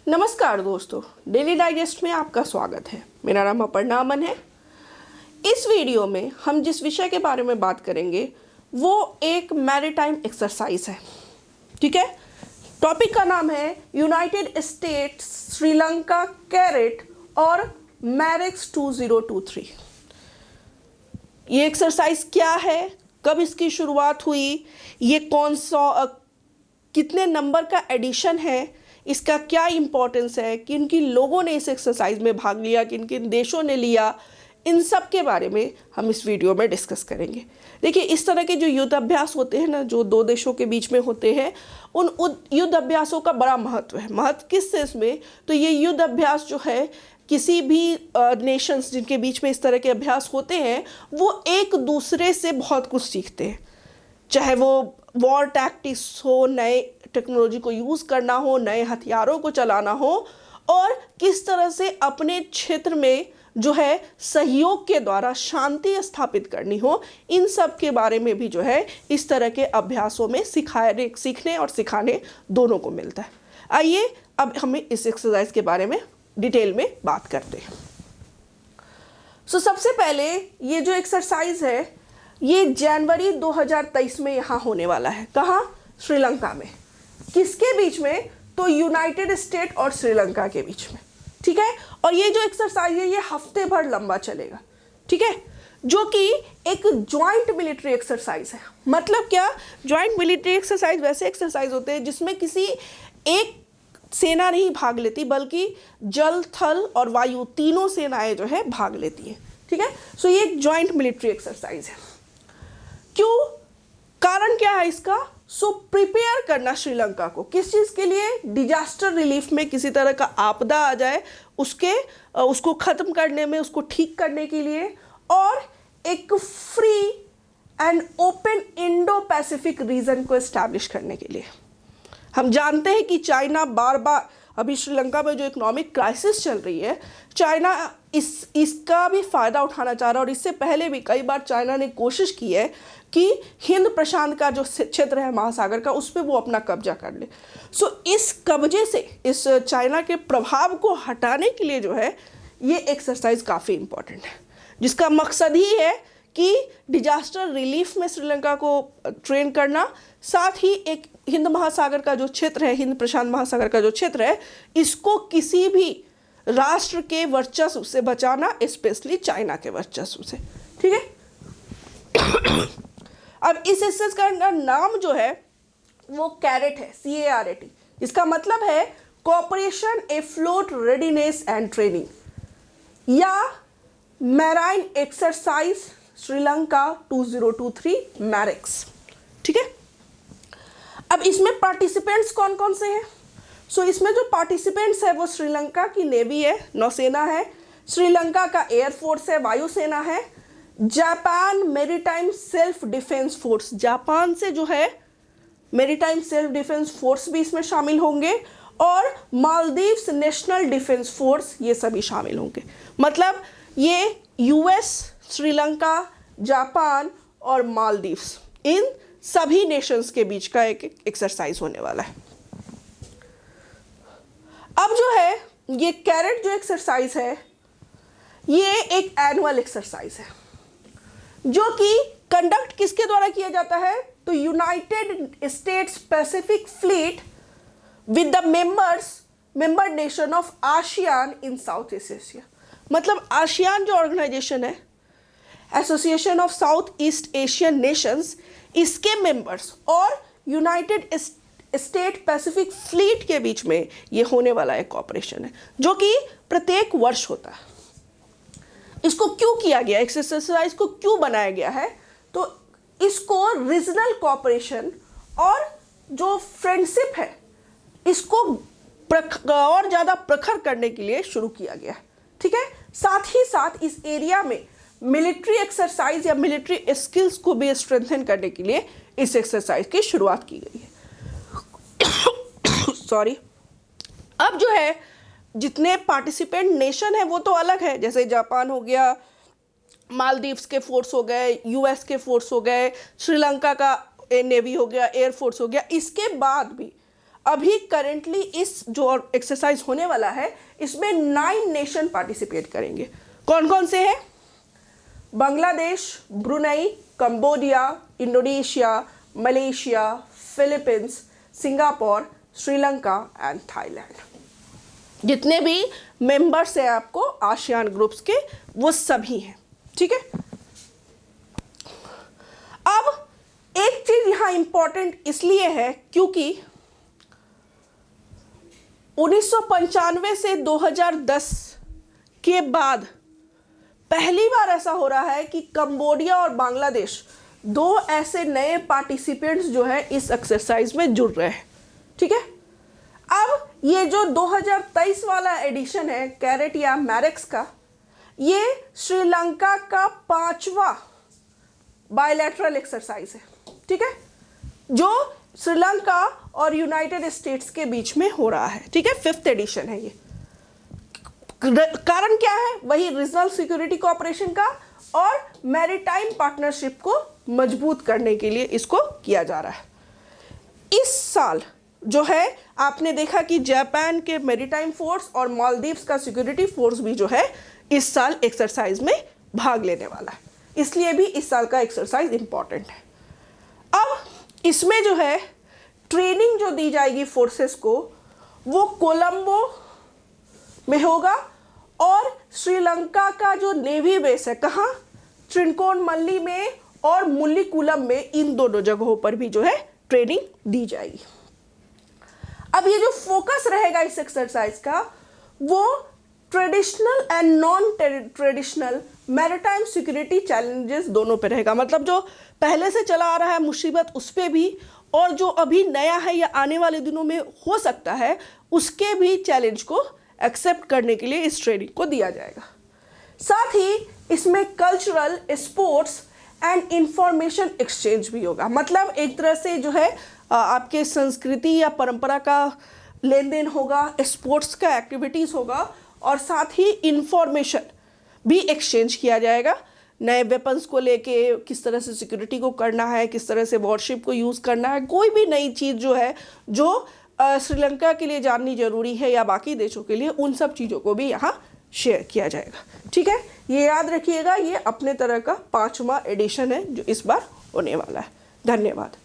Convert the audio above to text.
नमस्कार दोस्तों, daily digest में आपका स्वागत है। मेरा नाम अपर्णा अमन है। इस वीडियो में हम जिस विषय के बारे में बात करेंगे वो एक मैरीटाइम एक्सरसाइज है। ठीक है, टॉपिक का नाम है यूनाइटेड स्टेट्स श्रीलंका कैरेट और मैरिक्स 2023। ये एक्सरसाइज क्या है, कब इसकी शुरुआत हुई, ये कौन सा कितने नंबर का एडिशन है, इसका क्या इम्पोर्टेंस है, किन किन लोगों ने इस एक्सरसाइज में भाग लिया, किन किन देशों ने लिया, इन सब के बारे में हम इस वीडियो में डिस्कस करेंगे। देखिए, इस तरह के जो युद्ध अभ्यास होते हैं ना, जो दो देशों के बीच में होते हैं, उन युद्ध अभ्यासों का बड़ा महत्व है। महत्व किस सेंस में, तो ये युद्ध अभ्यास जो है किसी भी नेशंस जिनके बीच में इस तरह के अभ्यास होते हैं वो एक दूसरे से बहुत कुछ सीखते हैं। चाहे वो वॉर टैक्टिक्स हो, नए टेक्नोलॉजी को यूज़ करना हो, नए हथियारों को चलाना हो, और किस तरह से अपने क्षेत्र में जो है सहयोग के द्वारा शांति स्थापित करनी हो, इन सब के बारे में भी जो है इस तरह के अभ्यासों में सीखने और सिखाने दोनों को मिलता है। आइए अब हमें इस एक्सरसाइज के बारे में डिटेल में बात करते हैं। सबसे पहले ये जो एक्सरसाइज है ये जनवरी 2023 में यहाँ होने वाला है। कहाँ? श्रीलंका में। किसके बीच में? तो यूनाइटेड स्टेट और श्रीलंका के बीच में। ठीक है, और ये जो एक्सरसाइज है ये हफ्ते भर लंबा चलेगा। ठीक है, जो कि एक ज्वाइंट मिलिट्री एक्सरसाइज है। मतलब क्या? ज्वाइंट मिलिट्री एक्सरसाइज वैसे एक्सरसाइज होते हैं जिसमें किसी एक सेना नहीं भाग लेती, बल्कि जल, थल और वायु तीनों सेनाएं जो है भाग लेती हैं। ठीक है, ये एक ज्वाइंट मिलिट्री एक्सरसाइज है। क्यों? कारण क्या है इसका? प्रिपेयर करना श्रीलंका को किस चीज़ के लिए? डिजास्टर रिलीफ में किसी तरह का आपदा आ जाए उसको ख़त्म करने में, उसको ठीक करने के लिए, और एक free and open Indo Pacific region को एस्टैब्लिश करने के लिए। हम जानते हैं कि चाइना बार बार, अभी श्रीलंका में जो इकोनॉमिक क्राइसिस चल रही है, चाइना इसका भी फ़ायदा उठाना चाह रहा है। और इससे पहले भी कई बार चाइना ने कोशिश की है कि हिंद प्रशांत का जो क्षेत्र है महासागर का, उस पर वो अपना कब्जा कर ले। इस कब्जे से, इस चाइना के प्रभाव को हटाने के लिए जो है ये एक्सरसाइज काफ़ी इम्पोर्टेंट है, जिसका मकसद ही है कि डिजास्टर रिलीफ में श्रीलंका को ट्रेन करना, साथ ही एक हिंद महासागर का जो क्षेत्र है, हिंद प्रशांत महासागर का जो क्षेत्र है, इसको किसी भी राष्ट्र के वर्चस्व से बचाना, स्पेशली चाइना के वर्चस्व से। ठीक है, अब इस एक्सरसाइज का नाम जो है वो कैरेट है, CARAT। इसका मतलब है कॉपरेशन एफ्लोट रेडीनेस एंड ट्रेनिंग, या मैराइन एक्सरसाइज श्रीलंका 2023 मैरिक्स। ठीक है, अब इसमें पार्टिसिपेंट्स कौन कौन से हैं? इसमें जो पार्टिसिपेंट्स है वो श्रीलंका की नेवी है, नौसेना है, श्रीलंका का एयरफोर्स है, वायुसेना है, Japan maritime self defence force, Japan से जो है मेरीटाइम सेल्फ डिफेंस फोर्स भी इसमें शामिल होंगे, और मालदीव्स नेशनल डिफेंस फोर्स, ये सभी शामिल होंगे। मतलब ये US, श्रीलंका, जापान और मालदीव्स, इन सभी नेशंस के बीच का एक एक्सरसाइज होने वाला है। अब जो है ये कैरेट जो एक्सरसाइज है ये एक एनुअल एक्सरसाइज है, जो कि कंडक्ट किसके द्वारा किया जाता है? तो United states Pacific fleet with the member nation of ASEAN in south east Asia. मतलब आसियान जो ऑर्गेनाइजेशन है, association of south east Asian Nations, इसके मेंबर्स और यूनाइटेड स्टेट पैसिफिक फ्लीट के बीच में ये होने वाला एक ऑपरेशन है, जो कि प्रत्येक वर्ष होता है। इसको क्यों किया गया, एक्सरसाइज को क्यों बनाया गया है? तो इसको रीजनल कोऑपरेशन और जो फ्रेंडशिप है इसको और ज़्यादा प्रखर करने के लिए शुरू किया गया है। ठीक है, साथ ही साथ इस एरिया में मिलिट्री एक्सरसाइज या मिलिट्री स्किल्स को भी स्ट्रेंथन करने के लिए इस एक्सरसाइज की शुरुआत की गई है। सॉरी। अब जो है जितने पार्टिसिपेंट नेशन है वो तो अलग है, जैसे जापान हो गया, मालदीव्स के फोर्स हो गए, US के फोर्स हो गए, श्रीलंका का नेवी हो गया, एयरफोर्स हो गया। इसके बाद भी अभी करेंटली इस जो एक्सरसाइज होने वाला है इसमें 9 नेशन पार्टिसिपेट करेंगे। कौन कौन से हैं? Bangladesh, Brunei, Cambodia, Indonesia, Malaysia, Philippines, Singapore, Sri Lanka and Thailand. जितने भी मेंबर्स हैं आपको आसियान ग्रुप्स के, वो सभी हैं। ठीक है। अब एक चीज यहां इंपॉर्टेंट इसलिए है क्योंकि 1995 से 2010 के बाद पहली बार ऐसा हो रहा है कि कंबोडिया और बांग्लादेश 2 ऐसे नए पार्टिसिपेंट्स जो है इस एक्सरसाइज में जुड़ रहे हैं। ठीक है। अब ये जो 2023 वाला एडिशन है कैरेट या मैरिक्स का, ये श्रीलंका का 5वां बायलैटरल एक्सरसाइज है। ठीक है, जो श्रीलंका और यूनाइटेड स्टेट्स के बीच में हो रहा है। ठीक है, 5th एडिशन है ये। कारण क्या है? वही रीजनल सिक्योरिटी कोऑपरेशन का और मैरीटाइम पार्टनरशिप को मजबूत करने के लिए इसको किया जा रहा है। इस साल जो है आपने देखा कि जापान के मैरीटाइम फोर्स और मालदीव्स का सिक्योरिटी फोर्स भी जो है इस साल एक्सरसाइज में भाग लेने वाला है, इसलिए भी इस साल का एक्सरसाइज इंपॉर्टेंट है। अब इसमें जो है ट्रेनिंग जो दी जाएगी फोर्सेस को वो कोलंबो में होगा और श्रीलंका का जो नेवी बेस है कहाँ? त्रिनकोणमल्ली में और मुल्लीकुलम में, इन दोनों जगहों पर भी जो है ट्रेनिंग दी जाएगी। अब ये जो फोकस रहेगा इस एक्सरसाइज का वो traditional and non traditional maritime security challenges दोनों पे रहेगा। मतलब जो पहले से चला आ रहा है मुसीबत उस पे भी, और जो अभी नया है या आने वाले दिनों में हो सकता है उसके भी चैलेंज को एक्सेप्ट करने के लिए इस ट्रेनिंग को दिया जाएगा। साथ ही इसमें cultural, sports and information exchange भी होगा। मतलब एक तरह से जो है आपके संस्कृति या परंपरा का लेन देन होगा, स्पोर्ट्स का एक्टिविटीज़ होगा और साथ ही इंफॉर्मेशन भी एक्सचेंज किया जाएगा। नए वेपन्स को लेके किस तरह से सिक्योरिटी को करना है, किस तरह से वॉरशिप को यूज़ करना है, कोई भी नई चीज़ जो है जो श्रीलंका के लिए जाननी जरूरी है या बाकी देशों के लिए, उन सब चीज़ों को भी यहाँ शेयर किया जाएगा। ठीक है, ये याद रखिएगा, ये अपने तरह का 5वां एडिशन है जो इस बार होने वाला है। धन्यवाद।